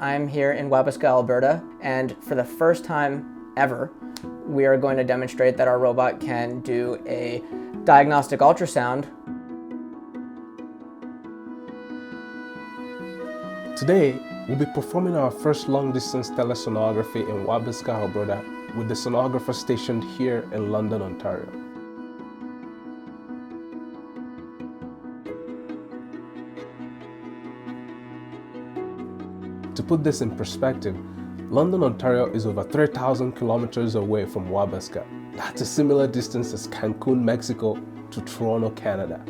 I'm here in Wabasca, Alberta, and for the first time ever, we are going to demonstrate that our robot can do a diagnostic ultrasound. Today, we'll be performing our first long-distance telesonography in Wabasca, Alberta, with the sonographer stationed here in London, Ontario. To put this in perspective, London, Ontario is over 3,000 kilometers away from Wabasca. That's a similar distance as Cancun, Mexico to Toronto, Canada,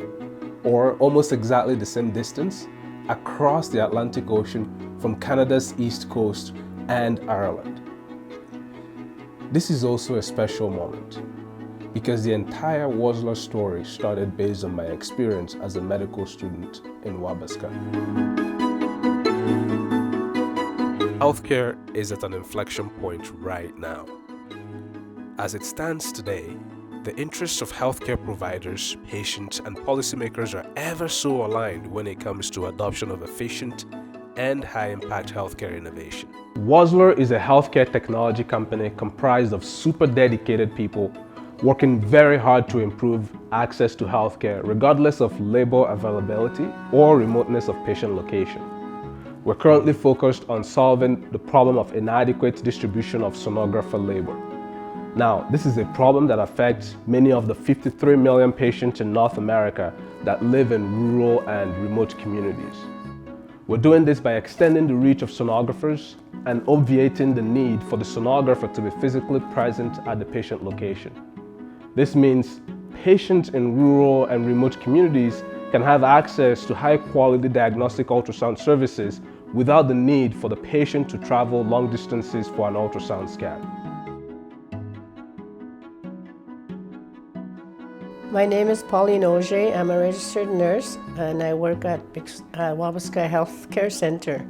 or almost exactly the same distance across the Atlantic Ocean from Canada's east coast and Ireland. This is also a special moment because the entire Wosler story started based on my experience as a medical student in Wabasca. Healthcare is at an inflection point right now. As it stands today, the interests of healthcare providers, patients, and policymakers are ever so aligned when it comes to adoption of efficient and high-impact healthcare innovation. Wosler is a healthcare technology company comprised of super dedicated people working very hard to improve access to healthcare regardless of labor availability or remoteness of patient location. We're currently focused on solving the problem of inadequate distribution of sonographer labor. Now, this is a problem that affects many of the 53 million patients in North America that live in rural and remote communities. We're doing this by extending the reach of sonographers and obviating the need for the sonographer to be physically present at the patient location. This means patients in rural and remote communities can have access to high-quality diagnostic ultrasound services without the need for the patient to travel long distances for an ultrasound scan. My name is Pauline Auger. I'm a registered nurse and I work at Wabasca Healthcare Center.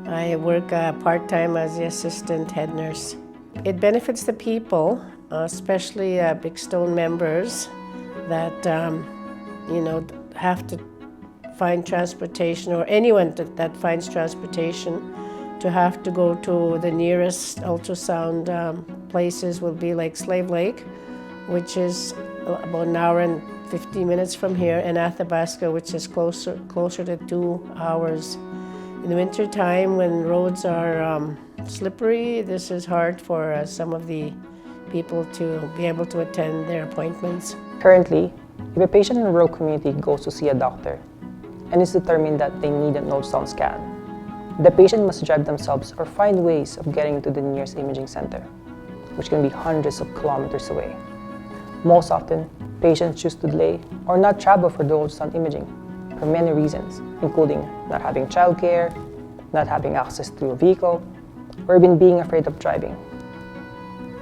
I work part-time as the assistant head nurse. It benefits the people, especially Big Stone members that have to find transportation, or anyone that finds transportation to have to go to the nearest ultrasound places will be like Slave Lake, which is about an hour and 15 minutes from here, and Athabasca, which is closer to 2 hours. In the winter time, when roads are slippery, this is hard for some of the people to be able to attend their appointments. Currently, if a patient in a rural community goes to see a doctor and is determined that they need an ultrasound scan, the patient must drive themselves or find ways of getting to the nearest imaging center, which can be hundreds of kilometers away. Most often, patients choose to delay or not travel for the ultrasound imaging for many reasons, including not having childcare, not having access to a vehicle, or even being afraid of driving.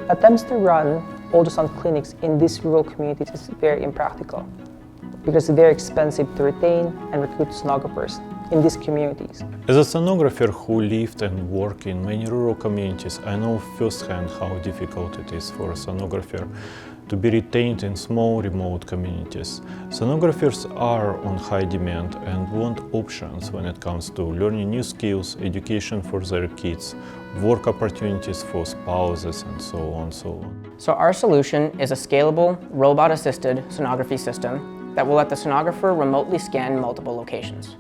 Attempts to run ultrasound clinics in these rural communities is very impractical because it's very expensive to retain and recruit sonographers in these communities. As a sonographer who lived and worked in many rural communities, I know firsthand how difficult it is for a sonographer to be retained in small remote communities. Sonographers are on high demand and want options when it comes to learning new skills, education for their kids, work opportunities for spouses, and so on. So our solution is a scalable, robot-assisted sonography system that will let the sonographer remotely scan multiple locations.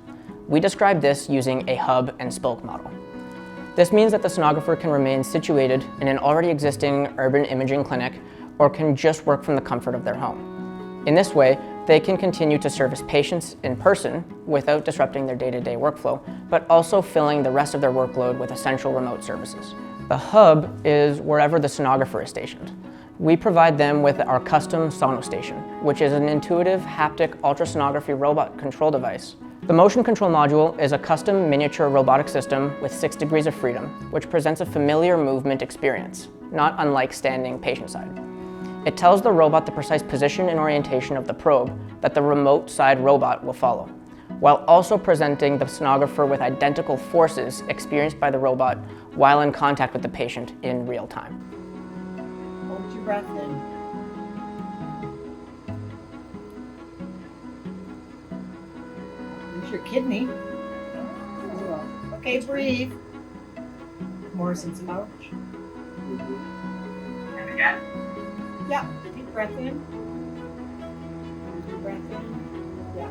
We describe this using a hub and spoke model. This means that the sonographer can remain situated in an already existing urban imaging clinic or can just work from the comfort of their home. In this way, they can continue to service patients in person without disrupting their day-to-day workflow, but also filling the rest of their workload with essential remote services. The hub is wherever the sonographer is stationed. We provide them with our custom SonoStation, which is an intuitive haptic ultrasonography robot control device. The motion control module is a custom miniature robotic system with 6 degrees of freedom, which presents a familiar movement experience, not unlike standing patient-side. It tells the robot the precise position and orientation of the probe that the remote side robot will follow, while also presenting the sonographer with identical forces experienced by the robot while in contact with the patient in real time. Hold your breath in. There's your kidney. Okay, breathe. Morrison's couch. And again. Yeah. Deep breath in. Deep breath in. Yeah.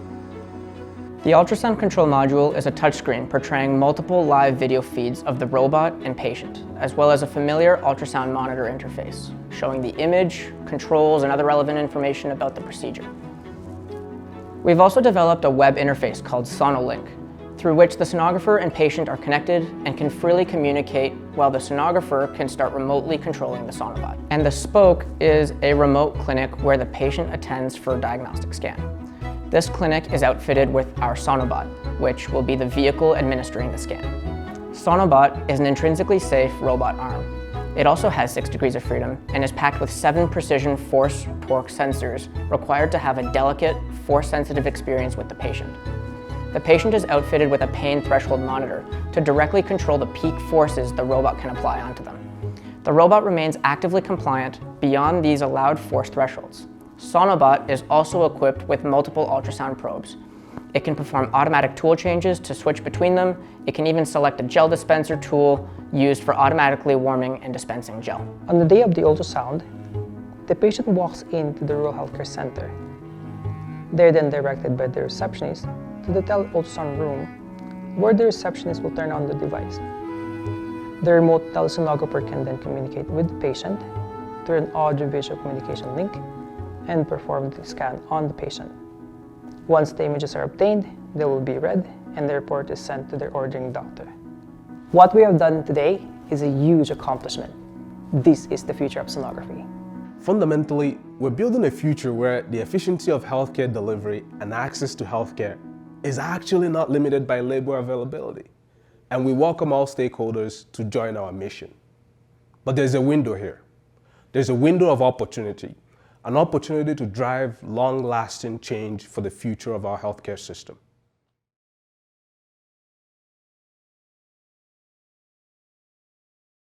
The ultrasound control module is a touchscreen portraying multiple live video feeds of the robot and patient, as well as a familiar ultrasound monitor interface, showing the image, controls, and other relevant information about the procedure. We've also developed a web interface called SonoLink, through which the sonographer and patient are connected and can freely communicate while the sonographer can start remotely controlling the sonobot. And the Spoke is a remote clinic where the patient attends for a diagnostic scan. This clinic is outfitted with our Sonobot, which will be the vehicle administering the scan. Sonobot is an intrinsically safe robot arm. It also has 6 degrees of freedom and is packed with 7 precision force torque sensors required to have a delicate, force-sensitive experience with the patient. The patient is outfitted with a pain threshold monitor to directly control the peak forces the robot can apply onto them. The robot remains actively compliant beyond these allowed force thresholds. Sonobot is also equipped with multiple ultrasound probes. It can perform automatic tool changes to switch between them. It can even select a gel dispenser tool used for automatically warming and dispensing gel. On the day of the ultrasound, the patient walks into the rural healthcare center. They're then directed by the receptionist to the ultrasound room, where the receptionist will turn on the device. The remote telesonographer can then communicate with the patient through an audio-visual communication link and perform the scan on the patient. Once the images are obtained, they will be read and the report is sent to their ordering doctor. What we have done today is a huge accomplishment. This is the future of sonography. Fundamentally, we're building a future where the efficiency of healthcare delivery and access to healthcare is actually not limited by labor availability. And we welcome all stakeholders to join our mission. But there's a window here. There's a window of opportunity, an opportunity to drive long-lasting change for the future of our healthcare system.